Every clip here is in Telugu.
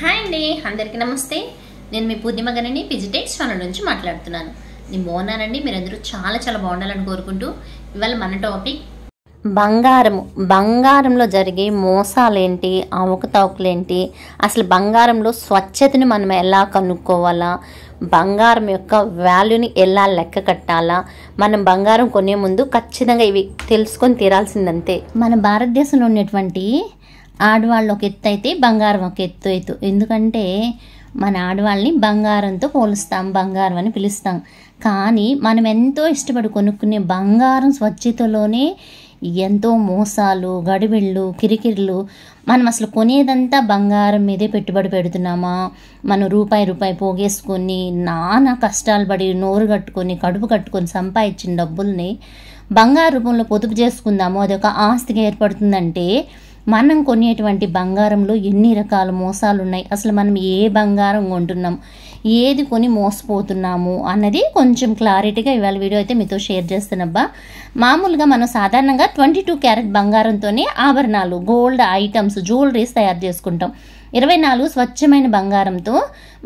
హాయ్ అండి, అందరికీ నమస్తే. నేను మీ పూర్ణిమ గారిని పిజిటెక్స్ ఛానల్ నుంచి మాట్లాడుతున్నాను. నేను బాగున్నానండి. మీరందరూ చాలా చాలా బాగుండాలని కోరుకుంటూ ఇవాళ మన టాపిక్ బంగారంలో జరిగే మోసాలేంటి, అవకతవకలేంటి, అసలు బంగారంలో స్వచ్ఛతని మనం ఎలా కనుక్కోవాలా, బంగారం యొక్క వాల్యూని ఎలా లెక్క కట్టాలా, మనం బంగారం కొనే ముందు ఖచ్చితంగా ఇవి తెలుసుకొని తీరాల్సిందంతే. మన భారతదేశంలో ఉన్నటువంటి ఆడవాళ్ళు ఒక ఎత్తు అయితే బంగారం ఒక ఎత్తు. ఎందుకంటే మన ఆడవాళ్ళని బంగారంతో పోలుస్తాం, బంగారం అని పిలుస్తాం. కానీ మనం ఎంతో ఇష్టపడి కొనుక్కునే బంగారం స్వచ్ఛతలోనే ఎంతో మోసాలు, గడిబిళ్ళు, కిరికిర్లు. మనం అసలు కొనేదంతా బంగారం మీదే పెట్టుబడి పెడుతున్నామా, మనం రూపాయి పోగేసుకొని నానా కష్టాలు పడి నోరు కట్టుకొని కడుపు కట్టుకొని సంపాదించిన డబ్బుల్ని బంగారు రూపంలో పొదుపు చేసుకుందాము, అదొక ఆస్తిగా ఏర్పడుతుందంటే మనం కొనేటువంటి బంగారంలో ఎన్ని రకాల మోసాలు ఉన్నాయి, అసలు మనం ఏ బంగారం కొంటున్నాం, ఏది కొని మోసపోతున్నాము అన్నది కొంచెం క్లారిటీగా ఇవాళ వీడియో అయితే మీతో షేర్ చేస్తానబ్బా. మామూలుగా మనం సాధారణంగా 22 క్యారెట్ బంగారంతోనే ఆభరణాలు, గోల్డ్ ఐటమ్స్, జ్యువెలరీస్ తయారు చేసుకుంటాం. 24 స్వచ్ఛమైన బంగారంతో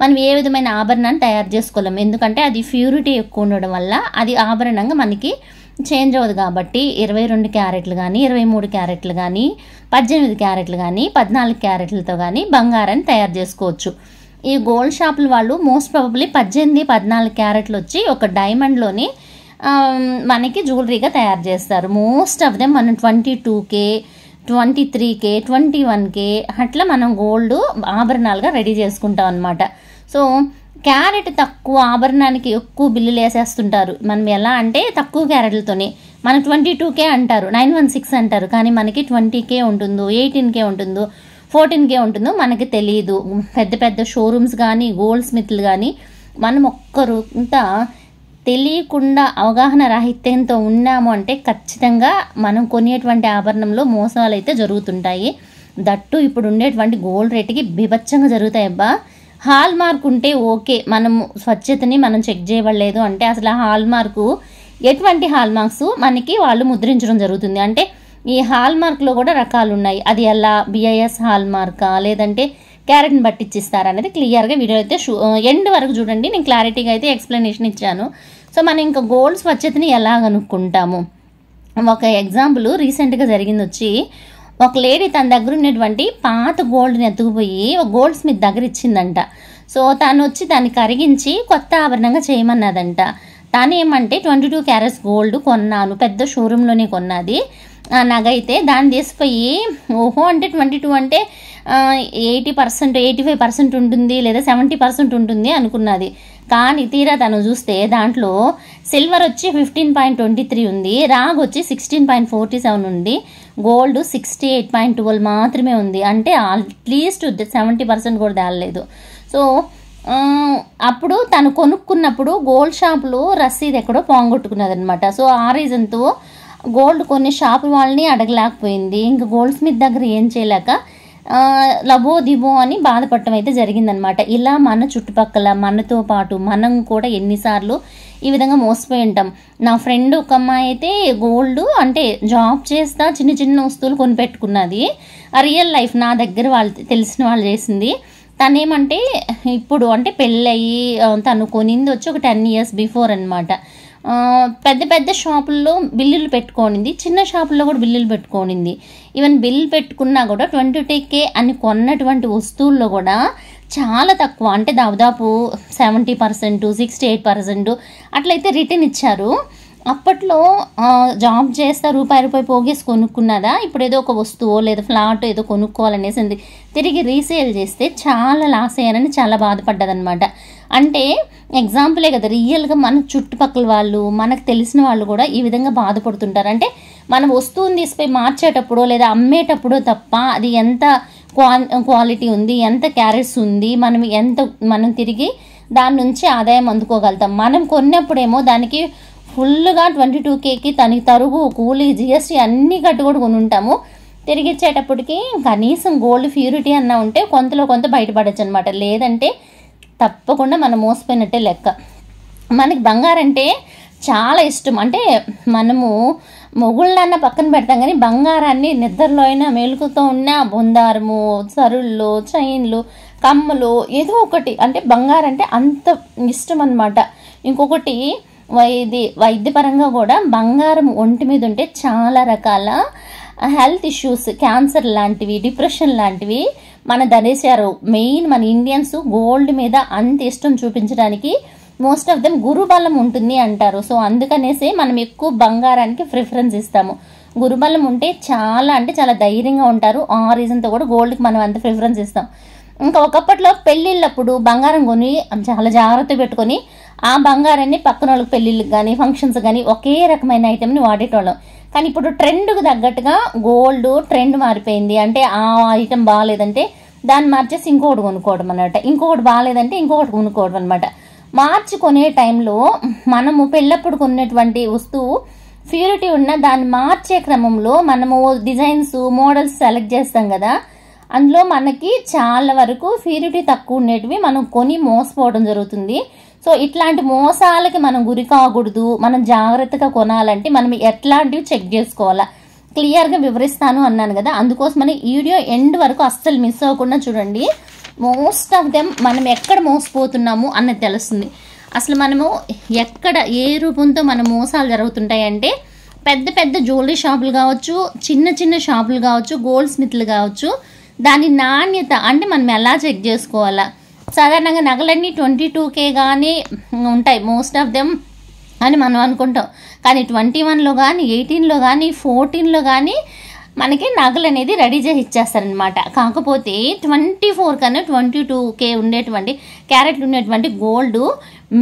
మనం ఏ విధమైన ఆభరణాన్ని తయారు చేసుకోలేం. ఎందుకంటే అది ప్యూరిటీ ఎక్కువ ఉండడం వల్ల అది ఆభరణంగా మనకి చేంజ్ అవ్వదు. కాబట్టి 22 క్యారెట్లు కానీ, 23 క్యారెట్లు కానీ, 18 క్యారెట్లు కానీ, 14 క్యారెట్లతో కానీ బంగారాన్ని తయారు చేసుకోవచ్చు. ఈ గోల్డ్ షాపుల వాళ్ళు మోస్ట్ ప్రాబబ్లీ 18, 14 క్యారెట్లు వచ్చి ఒక డైమండ్లోని మనకి జ్యువెలరీగా తయారు చేస్తారు. మోస్ట్ ఆఫ్ దెమ్ మనం 22K, 23K, 21K అట్లా మనం గోల్డ్ ఆభరణాలుగా రెడీ చేసుకుంటాం అన్నమాట. సో క్యారెట్ తక్కువ ఆభరణానికి ఎక్కువ బిల్లులు వేసేస్తుంటారు. మనం ఎలా అంటే తక్కువ క్యారెట్లతోనే మన 22K అంటారు, 916 అంటారు, కానీ మనకి 20K ఉంటుందో, 18K ఉంటుందో, 14K ఉంటుందో మనకి తెలియదు. పెద్ద పెద్ద షోరూమ్స్ కానీ, గోల్డ్ స్మిత్లు కానీ మనం ఒక్కరు ఇంత తెలియకుండా అవగాహన రాహిత్యంతో ఉన్నాము అంటే ఖచ్చితంగా మనం కొనేటువంటి ఆభరణంలో మోసాలు అయితే జరుగుతుంటాయి. దట్టు ఇప్పుడు ఉండేటువంటి గోల్డ్ రేటుకి బీభత్సంగా జరుగుతాయి అబ్బా. హాల్ మార్క్ ఉంటే ఓకే, మనం స్వచ్ఛతని మనం చెక్ చేయబడలేదు అంటే అసలు ఆ హాల్ మార్కు ఎటువంటి హాల్ మార్క్స్ మనకి వాళ్ళు ముద్రించడం జరుగుతుంది. అంటే ఈ హాల్ మార్క్లో కూడా రకాలు ఉన్నాయి. అది ఎలా BIS హాల్ మార్కా లేదంటే క్యారెట్ని బట్టి ఇచ్చిస్తారు అనేది క్లియర్గా వీడియో అయితే ఎండ్ వరకు చూడండి. నేను క్లారిటీగా అయితే ఎక్స్ప్లెనేషన్ ఇచ్చాను. సో మనం ఇంకా గోల్డ్ స్వచ్ఛతని ఎలా కనుక్కుంటాము, ఒక ఎగ్జాంపుల్ రీసెంట్గా జరిగింది వచ్చి, ఒక లేడీ తన దగ్గర ఉన్నటువంటి పాత గోల్డ్ని ఎత్తుకుపోయి ఒక గోల్డ్ స్మిత్ దగ్గర ఇచ్చిందంట. సో తను వచ్చి దాన్ని కరిగించి కొత్త ఆభరణంగా చేయమన్నదంట. తను ఏమంటే 22 క్యారెట్స్ గోల్డ్ కొన్నాను, పెద్ద షోరూంలోనే కొన్నది ఆ నగ అయితే. దాన్ని తీసిపోయి ఓహో అంటే 22 అంటే 80%, 85% ఉంటుంది లేదా 70% ఉంటుంది అనుకున్నది. కానీ తీరా తను చూస్తే దాంట్లో సిల్వర్ వచ్చి 15.23 ఉంది, రాగ్ వచ్చి 16.47 ఉంది, గోల్డ్ 68.12 మాత్రమే ఉంది. అంటే అట్లీస్ట్ 70% కూడా తేలలేదు. సో అప్పుడు తను కొనుక్కున్నప్పుడు గోల్డ్ షాపులో రసీదు ఎక్కడో పోంగొట్టుకున్నది అనమాట. సో ఆ రీజన్తో గోల్డ్ కొన్ని షాపు వాళ్ళని అడగలేకపోయింది. ఇంకా గోల్డ్ స్మిత్ దగ్గర ఏం చేయలేక లబో దిబో అని బాధపడటం అయితే జరిగిందనమాట. ఇలా మన చుట్టుపక్కల మనతో పాటు మనం కూడా ఎన్నిసార్లు ఈ విధంగా మోసపోయి ఉంటాం. నా ఫ్రెండ్ ఒక అమ్మాయి అయితే గోల్డ్ అంటే జాబ్ చేస్తా చిన్న చిన్న వస్తువులు కొనిపెట్టుకున్నది. ఆ రియల్ లైఫ్ నా దగ్గర వాళ్ళు తెలిసిన వాళ్ళు చేసింది. తనేమంటే ఇప్పుడు అంటే పెళ్ళయి తను కొనింది వచ్చి ఒక 10 years బిఫోర్ అనమాట. పెద్ద పెద్ద షాపుల్లో బిల్లులు పెట్టుకోనింది, చిన్న షాపుల్లో కూడా బిల్లులు పెట్టుకోనింది. ఈవెన్ బిల్ పెట్టుకున్నా కూడా 22K అని కొన్నటువంటి వస్తువుల్లో కూడా చాలా తక్కువ, అంటే దాదాపు 70%, 68% అట్లయితే రిటర్న్ ఇచ్చారు. అప్పట్లో జాబ్ చేస్తా రూపాయి పోగేసి కొనుక్కున్నదా, ఇప్పుడు ఏదో ఒక వస్తువు లేదా ఫ్లాట్ ఏదో కొనుక్కోవాలనేసి తిరిగి రీసేల్ చేస్తే చాలా లాస్ అయ్యానని చాలా బాధపడ్డదనమాట. అంటే ఎగ్జాంపులే కదా, రియల్గా మన చుట్టుపక్కల వాళ్ళు మనకు తెలిసిన వాళ్ళు కూడా ఈ విధంగా బాధపడుతుంటారు. అంటే మనం వస్తువుని తీసిపోయి మార్చేటప్పుడు లేదా అమ్మేటప్పుడు తప్ప అది ఎంత క్వాలిటీ ఉంది, ఎంత క్యారెట్స్ ఉంది, మనం తిరిగి దాని నుంచి ఆదాయం అందుకోగలుగుతాం. మనం కొన్నప్పుడేమో దానికి ఫుల్గా 22Kకి తనకి తరుగు, కూలీ, GST అన్నీ కట్టు కూడా కొని ఉంటాము. తిరిగి ఇచ్చేటప్పటికి కనీసం గోల్డ్ ప్యూరిటీ అన్నా ఉంటే కొంతలో కొంత బయటపడచ్చు అనమాట. లేదంటే తప్పకుండా మనం మోసపోయినట్టే లెక్క. మనకి బంగారం అంటే చాలా ఇష్టం. అంటే మనము మొగుళ్ళన్న పక్కన పెడతాం కానీ బంగారాన్ని నిద్రలో అయినా మెలుకుతో ఉన్న బొందారము, సరుళ్ళు, చైన్లు, కమ్మలు ఏదో ఒకటి, అంటే బంగారం అంటే అంత ఇష్టం అనమాట. ఇంకొకటి వైద్యపరంగా కూడా బంగారం ఒంటి మీద ఉంటే చాలా రకాల హెల్త్ ఇష్యూస్, క్యాన్సర్ లాంటివి, డిప్రెషన్ లాంటివి మన ధరేశారు. మెయిన్ మన ఇండియన్స్ గోల్డ్ మీద అంత ఇష్టం చూపించడానికి మోస్ట్ ఆఫ్ దెమ్ గురుబలం ఉంటుంది అంటారు. సో అందుకనేసి మనం ఎక్కువ బంగారానికి ప్రిఫరెన్స్ ఇస్తాము. గురుబలం ఉంటే చాలా అంటే చాలా ధైర్యంగా ఉంటారు. ఆ రీజన్తో కూడా గోల్డ్కి మనం అంత ప్రిఫరెన్స్ ఇస్తాం. ఇంకా ఒకప్పట్లో పెళ్ళిళ్ళప్పుడు బంగారం కొని చాలా జాగ్రత్త పెట్టుకొని ఆ బంగారాన్ని పక్కన వాళ్ళకి పెళ్ళిళ్ళకి కానీ ఫంక్షన్స్ కానీ ఒకే రకమైన ఐటెంని వాడేటోళ్ళం. కానీ ఇప్పుడు ట్రెండ్కి తగ్గట్టుగా గోల్డ్ ట్రెండ్ మారిపోయింది. అంటే ఆ ఐటెం బాగాలేదంటే దాన్ని మార్చేసి ఇంకొకటి కొనుక్కోవడం అనమాట, ఇంకొకటి బాగాలేదంటే ఇంకొకటి కొనుక్కోవడం అనమాట. మార్చి కొనే టైంలో మనము పెళ్ళప్పుడు కొన్నటువంటి వస్తువు ప్యూరిటీ ఉన్న దాన్ని మార్చే క్రమంలో మనము డిజైన్స్, మోడల్స్ సెలెక్ట్ చేస్తాం కదా, అందులో మనకి చాలా వరకు ప్యూరిటీ తక్కువ ఉండేటివి మనం కొని మోసపోవడం జరుగుతుంది. సో ఇట్లాంటి మోసాలకి మనం గురి కాకూడదు. మనం జాగ్రత్తగా కొనాలంటే మనం ఎట్లాంటివి చెక్ చేసుకోవాలా క్లియర్గా వివరిస్తాను అన్నాను కదా. అందుకోసమని వీడియో ఎండ్ వరకు అస్సలు మిస్ అవ్వకుండా చూడండి. మోస్ట్ ఆఫ్ దెమ్ మనం ఎక్కడ మోసపోతున్నాము అన్నది తెలుస్తుంది. అసలు మనము ఎక్కడ ఏ రూపంతో మన మోసాలు జరుగుతుంటాయంటే పెద్ద పెద్ద జ్యువెలరీ షాపులు కావచ్చు, చిన్న చిన్న షాపులు కావచ్చు, గోల్డ్ స్మిత్లు కావచ్చు, దాని నాణ్యత అంటే మనం ఎలా చెక్ చేసుకోవాలా. సాధారణంగా నగలన్నీ 22K కానీ ఉంటాయి మోస్ట్ ఆఫ్ దెమ్ అని మనం అనుకుంటాం. కానీ 21లో కానీ 18లో కానీ 14లో కానీ మనకి నగలు అనేది రెడీ చేసి ఇచ్చేస్తారనమాట. కాకపోతే 24 కన్నా 22K ఉండేటువంటి క్యారెట్లు ఉండేటువంటి గోల్డ్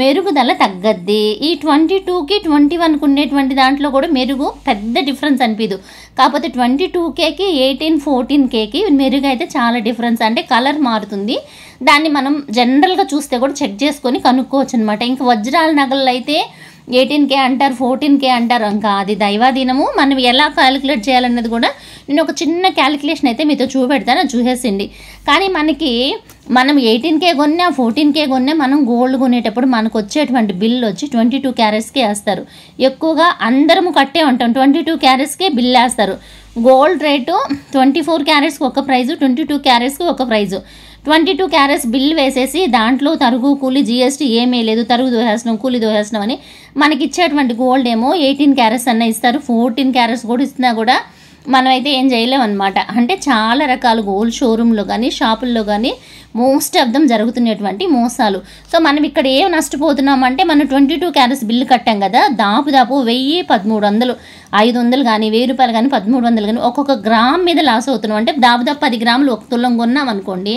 మెరుగుదల తగ్గద్ది. ఈ 22కి 21కి ఉండేటువంటి దాంట్లో కూడా మెరుగు పెద్ద డిఫరెన్స్ అనిపించదు. కాకపోతే 22Kకి 18, 14Kకి మెరుగు అయితే చాలా డిఫరెన్స్, అంటే కలర్ మారుతుంది. దాన్ని మనం జనరల్గా చూస్తే కూడా చెక్ చేసుకొని కనుక్కోవచ్చు అనమాట. ఇంకా వజ్రాల నగలు అయితే 18K అంటారు, 14K అంటారు. ఇంకా అది దైవాధీనము. మనం ఎలా క్యాలిక్యులేట్ చేయాలన్నది కూడా నేను ఒక చిన్న క్యాలిక్యులేషన్ అయితే మీతో చూపెడతాను, చూసేసిండి. కానీ మనం 18K కొన్నా 14K కొన్నా మనం గోల్డ్ కొనేటప్పుడు మనకు వచ్చేటువంటి బిల్ వచ్చి 22 క్యారెట్స్కే వేస్తారు. ఎక్కువగా అందరము కట్టే ఉంటాం, 22 క్యారెట్స్కే బిల్ వేస్తారు. గోల్డ్ రేటు 24 క్యారెట్స్కి ఒక ప్రైజు, 22 క్యారెట్స్కి ఒక ప్రైజు. 22 క్యారెట్స్ బిల్ వేసేసి దాంట్లో తరుగు, కూలి, GST ఏమీ లేదు, తరుగు దోహేస్తున్నాం, కూలి దోహేస్తున్నాం అని మనకి ఇచ్చేటువంటి గోల్డ్ ఏమో 18 క్యారెట్స్ అన్న ఇస్తారు, 14 క్యారెట్స్ కూడా ఇస్తున్నా కూడా మనమైతే ఏం చేయలేం అనమాట. అంటే చాలా రకాల గోల్డ్ షోరూంలో కానీ షాపుల్లో కానీ మోస్ట్ ఆఫ్ దమ్ జరుగుతున్నటువంటి మోసాలు. సో మనం ఇక్కడ ఏం నష్టపోతున్నామంటే మనం 22 క్యారెట్స్ బిల్లు కట్టాం కదా, దాపు 1000, 1300, 500 కానీ 1000 రూపాయలు కానీ 1300 కానీ ఒక్కొక్క గ్రామ్ మీద లాస్ అవుతున్నాం. అంటే దాపు 10 గ్రాములు ఒక తులం కొన్నాం అనుకోండి,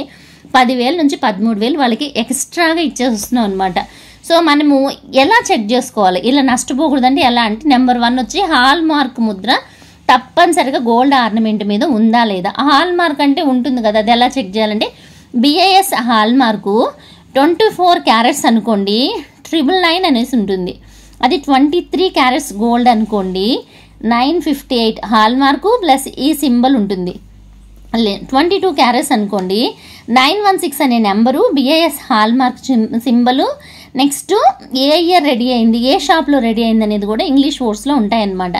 10,000 నుంచి 13,000 వాళ్ళకి ఎక్స్ట్రాగా ఇచ్చేస్తున్నాం అనమాట. సో మనము ఎలా చెక్ చేసుకోవాలి ఇలా నష్టపోకూడదంటే ఎలా అంటే, నెంబర్ 1 వచ్చి హాల్ మార్క్ ముద్ర తప్పనిసరిగా గోల్డ్ ఆర్నమెంట్ మీద ఉందా లేదా. హాల్ మార్క్ అంటే ఉంటుంది కదా, అది ఎలా చెక్ చేయాలంటే BIS హాల్ మార్కు 24 క్యారెట్స్ అనుకోండి 999 అనేసి ఉంటుంది. అది 23 క్యారెట్స్ గోల్డ్ అనుకోండి 958 హాల్ మార్కు ప్లస్ ఈ సింబల్ ఉంటుంది. 22 క్యారెట్స్ అనుకోండి 916 అనే number BIS hallmark symbol. Next ఏ ఇయర్ రెడీ అయింది, ఏ షాప్లో రెడీ అయింది అనేది కూడా ఇంగ్లీష్ వర్డ్స్లో ఉంటాయన్నమాట.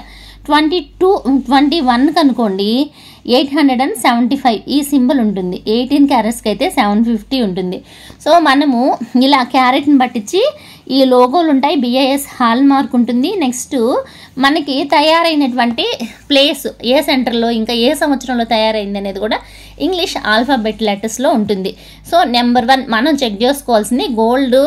21 అనుకోండి 875 ఈ సింబల్ ఉంటుంది. 18 క్యారెట్స్కి అయితే 750 ఉంటుంది. సో మనము ఇలా క్యారెట్ని పట్టించి ఈ లోగోలు ఉంటాయి, BIS హాల్ మార్క్ ఉంటుంది. నెక్స్ట్ మనకి తయారైనటువంటి ప్లేస్ ఏ సెంటర్లో ఇంకా ఏ సంవత్సరంలో తయారైంది అనేది కూడా ఇంగ్లీష్ ఆల్ఫాబెట్ లెటర్స్లో ఉంటుంది. సో నెంబర్ 1 మనం చెక్ చేసుకోవాల్సింది, గోల్డ్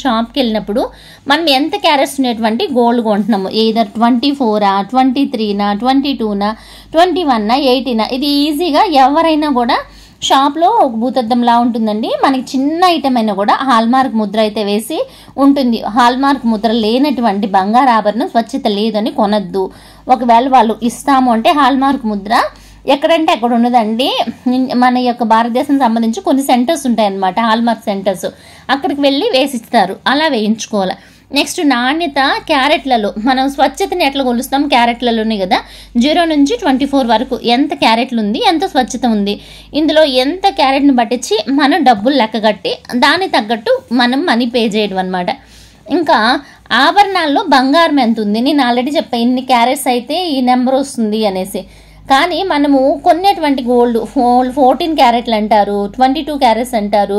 షాప్కి వెళ్ళినప్పుడు మనం ఎంత క్యారెట్స్ ఉండేటువంటి గోల్డ్ కొంటున్నాము, ఏదర్ 24, 23, 22, 21, 18. ఇది ఈజీగా ఎవరైనా కూడా షాప్లో ఒక భూతద్దంలా ఉంటుందండి. మనకి చిన్న ఐటమ్ అయినా కూడా హాల్ మార్క్ ముద్ర అయితే వేసి ఉంటుంది. హాల్ మార్క్ ముద్ర లేనటువంటి బంగారు ఆభరణం స్వచ్ఛత లేదని కొనద్దు. ఒకవేళ వాళ్ళు ఇస్తాము అంటే హాల్ మార్క్ ముద్ర ఎక్కడంటే అక్కడ ఉన్నదండి. మన యొక్క భారతదేశం సంబంధించి కొన్ని సెంటర్స్ ఉంటాయన్నమాట, హాల్ మార్క్ సెంటర్స్, అక్కడికి వెళ్ళి వేసిస్తారు, అలా వేయించుకోవాలి. నెక్స్ట్ నాణ్యత క్యారెట్లలో మనం స్వచ్ఛతని ఎట్లా కొలుస్తాం, క్యారెట్లలోనే కదా 0 నుంచి 24 వరకు ఎంత క్యారెట్లు ఉంది, ఎంత స్వచ్ఛత ఉంది, ఇందులో ఎంత క్యారెట్ని పట్టించి మనం డబ్బులు లెక్క కట్టి దానికి తగ్గట్టు మనం మనీ పే చేయడం అనమాట. ఇంకా ఆభరణాల్లో బంగారం ఎంత ఉంది, నేను ఆల్రెడీ చెప్పాను ఇన్ని క్యారెట్స్ అయితే ఈ నెంబర్ వస్తుంది అనేసి. కానీ మనము కొనేటువంటి గోల్డ్ 14 క్యారెట్లు అంటారు, 22 క్యారెట్స్ అంటారు,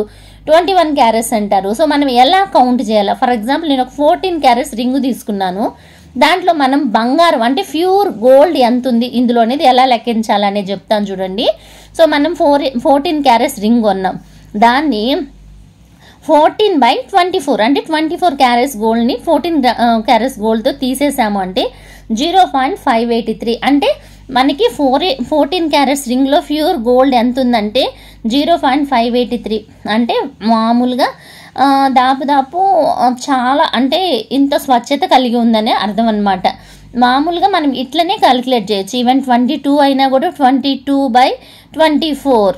21 క్యారెట్స్ అంటారు. సో మనం ఎలా కౌంట్ చేయాలి? ఫర్ ఎగ్జాంపుల్ నేను ఒక 14 క్యారెట్స్ రింగు తీసుకున్నాను, దాంట్లో మనం బంగారం అంటే ప్యూర్ గోల్డ్ ఎంత ఉంది ఇందులో అనేది ఎలా లెక్కించాలనేది చెప్తాను చూడండి. సో మనం 14 క్యారెట్స్ రింగ్ కొన్నాం, దాన్ని 14/24 అంటే 24 క్యారెట్స్ గోల్డ్ని 14 క్యారెట్స్ గోల్డ్తో తీసేసాము అంటే 0.583. అంటే మనకి 14 క్యారెట్స్ రింగ్లో ప్యూర్ గోల్డ్ ఎంత ఉందంటే 0.583. అంటే మామూలుగా దాదాపు చాలా అంటే ఇంత స్వచ్ఛత కలిగి ఉందనే అర్థం అనమాట. మామూలుగా మనం ఇట్లనే క్యాలిక్యులేట్ చేయొచ్చు. ఈవెన్ 22 అయినా కూడా 22/24.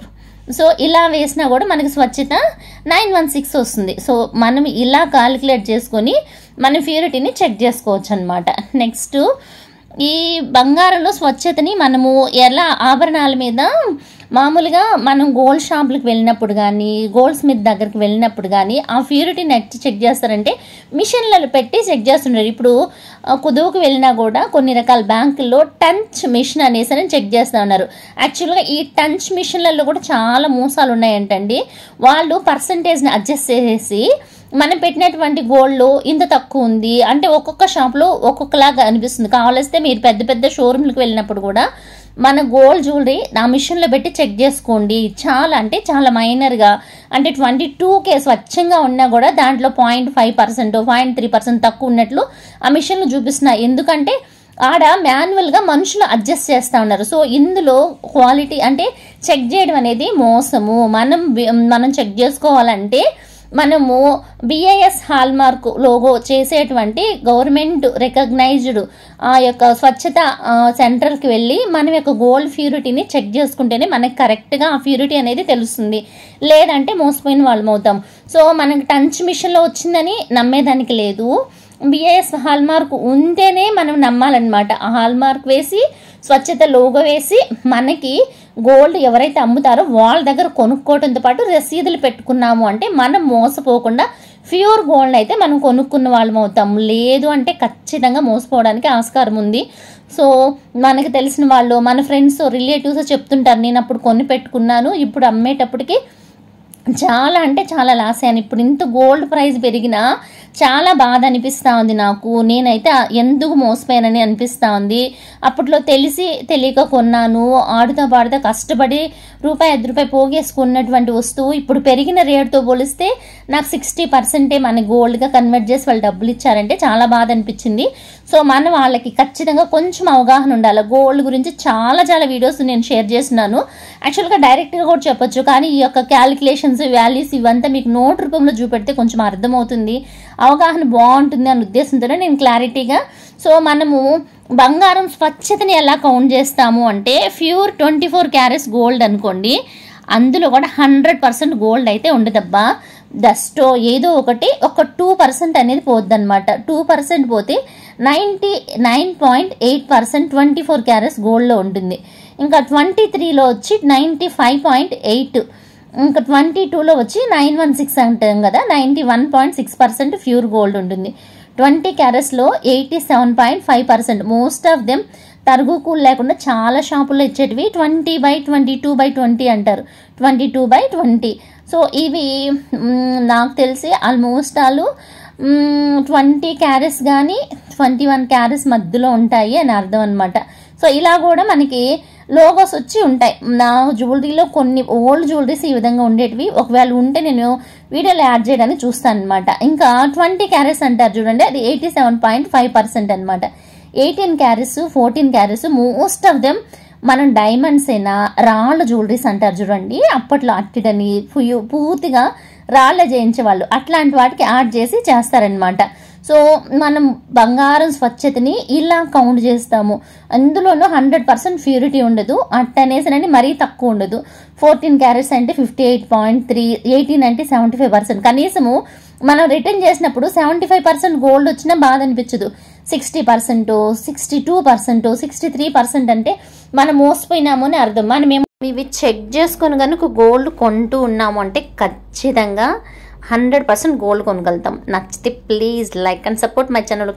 సో ఇలా వేసినా కూడా మనకి స్వచ్ఛత 916 వస్తుంది. సో మనం ఇలా క్యాలిక్యులేట్ చేసుకొని మన ప్యూరిటీని చెక్ చేసుకోవచ్చు అనమాట. నెక్స్ట్ ఈ బంగారంలో స్వచ్ఛతని మనము ఎలా ఆభరణాల మీద మామూలుగా మనం గోల్డ్ షాపులకు వెళ్ళినప్పుడు కానీ గోల్డ్ స్మిత్ దగ్గరికి వెళ్ళినప్పుడు కానీ ఆ ప్యూరిటీని ఎట్లా చెక్ చేస్తారంటే మిషన్లలో పెట్టి చెక్ చేస్తున్నారు. ఇప్పుడు కుదువుకు వెళ్ళినా కూడా కొన్ని రకాల బ్యాంకుల్లో టంచ్ మిషన్ అనేసి చెక్ చేస్తూ ఉన్నారు. యాక్చువల్గా ఈ టంచ్ మిషన్లలో కూడా చాలా మోసాలు ఉన్నాయంటండి. వాళ్ళు పర్సంటేజ్ని అడ్జస్ట్ చేసేసి మనం పెట్టినటువంటి గోల్డ్లో ఇంత తక్కువ ఉంది అంటే ఒక్కొక్క షాప్లో ఒక్కొక్కలాగా అనిపిస్తుంది. కావాలిస్తే మీరు పెద్ద పెద్ద షోరూమ్లకు వెళ్ళినప్పుడు కూడా మన గోల్డ్ జ్యువెలరీ నా మిషన్లో పెట్టి చెక్ చేసుకోండి. చాలా అంటే చాలా మైనర్గా అంటే 22K స్వచ్ఛంగా ఉన్నా కూడా దాంట్లో 0.5%, 0.3% తక్కువ ఉన్నట్లు ఆ మిషన్లు చూపిస్తున్నాయి. ఎందుకంటే ఆడ మాన్యువల్గా మనుషులు అడ్జస్ట్ చేస్తూ ఉన్నారు. సో ఇందులో క్వాలిటీ అంటే చెక్ చేయడం అనేది మోసము. మనం చెక్ చేసుకోవాలంటే మనము BIS హాల్మార్క్ లోగో చేసేటువంటి గవర్నమెంట్ రికగ్నైజ్డ్ ఆ యొక్క స్వచ్ఛత సెంటర్కి వెళ్ళి మన యొక్క గోల్డ్ ప్యూరిటీని చెక్ చేసుకుంటేనే మనకి కరెక్ట్గా ఆ ప్యూరిటీ అనేది తెలుస్తుంది. లేదంటే మోసపోయిన వాళ్ళం అవుతాం. సో మనకి టంచ్ మిషన్లో వచ్చిందని నమ్మేదానికి లేదు. BIS హాల్మార్క్ ఉంటేనే మనం నమ్మాలన్నమాట. ఆ హాల్మార్క్ వేసి స్వచ్ఛత లోగో వేసి మనకి గోల్డ్ ఎవరైతే అమ్ముతారో వాళ్ళ దగ్గర కొనుక్కోవడంతో పాటు రసీదులు పెట్టుకున్నాము అంటే మనం మోసపోకుండా ప్యూర్ గోల్డ్ అయితే మనం కొనుక్కున్న వాళ్ళం అవుతాం. లేదు అంటే ఖచ్చితంగా మోసపోవడానికి ఆస్కారం ఉంది. సో మనకి తెలిసిన వాళ్ళు మన ఫ్రెండ్స్ రిలేటివ్స్ చెప్తుంటారు, నేను అప్పుడు కొని పెట్టుకున్నాను, ఇప్పుడు అమ్మేటప్పటికి చాలా అంటే చాలా లాస్ అయ్యాను. ఇప్పుడు ఇంత గోల్డ్ ప్రైస్ పెరిగినా చాలా బాధ అనిపిస్తూ ఉంది నాకు. నేనైతే ఎందుకు మోసపోయానని అనిపిస్తూ ఉంది. అప్పట్లో తెలియక కొన్నాను, ఆడుతా పాడుతా కష్టపడి ₹5 పోగేసుకున్నటువంటి వస్తువు ఇప్పుడు పెరిగిన రేటుతో పోలిస్తే నాకు 60% మన గోల్డ్గా కన్వర్ట్ చేసి వాళ్ళు డబ్బులు ఇచ్చారంటే చాలా బాధ అనిపించింది. సో మనం వాళ్ళకి ఖచ్చితంగా కొంచెం అవగాహన ఉండాలి. గోల్డ్ గురించి చాలా వీడియోస్ నేను షేర్ చేస్తున్నాను. యాక్చువల్గా డైరెక్ట్గా కూడా చెప్పొచ్చు, కానీ ఈ యొక్క క్యాలిక్యులేషన్స్ వాల్యూస్ ఇవంతా మీకు నోట్ రూపంలో చూపెడితే కొంచెం అర్థమవుతుంది, అవగాహన బాగుంటుంది అనే ఉద్దేశంతోనే నేను క్లారిటీగా. సో మనము బంగారం స్వచ్ఛతని ఎలా కౌంట్ చేస్తాము అంటే ప్యూర్ 24 క్యారెట్స్ గోల్డ్ అనుకోండి, అందులో కూడా 100% గోల్డ్ అయితే ఉండదబ్బా. డస్టో ఏదో ఒక 2% అనేది పోద్ది అనమాట. 2% పోతే 99.8% 24 క్యారెట్స్ గోల్డ్లో ఉంటుంది. ఇంకా 23లో వచ్చి 95.8, ఇంకా 22లో వచ్చి 916 అంటాం కదా, 91.6% ప్యూర్ గోల్డ్ ఉంటుంది. 20 క్యారెట్స్లో 87.5%. మోస్ట్ ఆఫ్ దెమ్ తరుగుకూలు లేకుండా చాలా షాపుల్లో ఇచ్చేటివి 20/22/20 అంటారు, 22/20. సో ఇవి నాకు తెలిసి ఆల్మోస్ట్ ఆల్ 20 క్యారెట్స్ కానీ 21 క్యారెట్స్ మధ్యలో ఉంటాయి అని అర్థం అనమాట. సో ఇలా కూడా మనకి లోగోస్ వచ్చి ఉంటాయి. నా జ్యువెలరీలో కొన్ని ఓల్డ్ జ్యువెలరీస్ ఈ విధంగా ఉండేటివి, ఒకవేళ ఉంటే నేను వీడియోలో యాడ్ చేయడానికి చూస్తాను అనమాట. ఇంకా 20 క్యారెట్స్ అంటారు చూడండి, అది 87.5% అనమాట. 18 carats 14 carats most of them మనం డైమండ్స్ అయినా రాళ్ళ జ్యువెలరీస్ అంటారు చూడండి, అప్పట్లో అట్టిటని పూర్తిగా రాళ్ళ చేయించేవాళ్ళు, అట్లాంటి వాటికి యాడ్ చేసి చేస్తారనమాట. సో మనం బంగారం స్వచ్ఛతని ఇలా కౌంట్ చేస్తాము. అందులోనూ 100% ప్యూరిటీ ఉండదు, అట్టనేసనని మరీ తక్కువ ఉండదు. 14 క్యారెట్స్ అంటే 58.3, 18 అంటే 75%. కనీసము మనం రిటర్న్ చేసినప్పుడు 75% గోల్డ్ వచ్చినా బాధ అనిపించదు. 60%, 62%, 63% అంటే మనం మోసపోయినాము అని అర్థం. మనమేమో ఇవి చెక్ చేసుకొని కనుక గోల్డ్ కొంటూ ఉన్నాము అంటే ఖచ్చితంగా 100% గోల్డ్ కొనగలుగుతాం. నచ్చితే please like and support my channel.